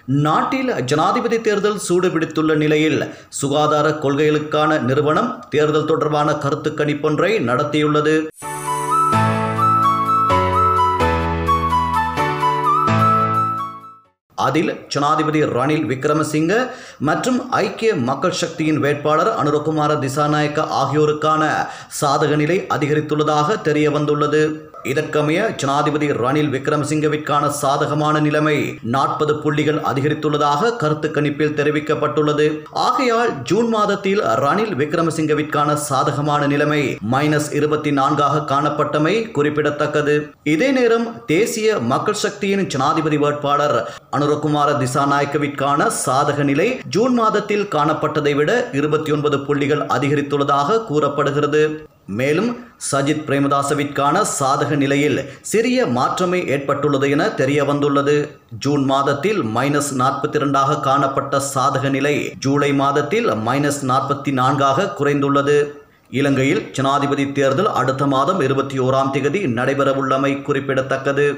நாட்டில் ஜனாதிபதி தேர்தல் சூடுபிடித்துள்ள நிலையில் சுகாதார கொள்கைகளுக்கான நிறுவனம் தேர்தல் தொடர்பான கருத்து கணிப்பொன்றை நடத்தியுள்ளது. அதில் ஜனாதிபதி ரணில் விக்ரமசிங்க மற்றும் ஐக்கிய மக்கள் சக்தியின் வேட்பாளர் அனுரகுமார திசாநாயக்க ஆகியோருக்கான சாதக நிலை அதிகரித்துள்ளதாக தெரிய வந்துள்ளது. இதற்கமைய ஜனாதிபதி ரணில் விக்ரமசிங்கவிற்கான சாதகமான நிலைமை 40 புள்ளிகள் அதிகரித்துள்ளதாக கருத்து கணிப்பில் தெரிவிக்கப்பட்டுள்ளது. ஆகையால் ஜூன் மாதத்தில் ரணில் விக்ரமசிங்கவிற்கான சாதகமான நிலைமை -24 காணப்பட்டமை குறிப்பிடத்தக்கது. இதே நேரம் தேசிய மக்கள் சக்தியின் ஜனாதிபதி வேட்பாளர் அனுரகுமார திசாநாயக்கவிற்கான சாதக நிலை ஜூன் மாதத்தில் காணப்பட்டதை விட 29 புள்ளிகள் அதிகரித்துள்ளதாக கூறப்படுகிறது. மேலும் சஜித் பிரேமதாசவிற்கான சாதக நிலையில் சிறிய மாற்றமே ஏற்பட்டுள்ளது என தெரிய வந்துள்ளது. ஜூன் மாதத்தில் -42 காணப்பட்ட சாதக நிலை ஜூலை மாதத்தில் -44 குறைந்துள்ளது. இலங்கையில் ஜனாதிபதி தேர்தல் அடுத்த மாதம் 21ஆம் தேதி நடைபெறவுள்ளமை குறிப்பிடத்தக்கது.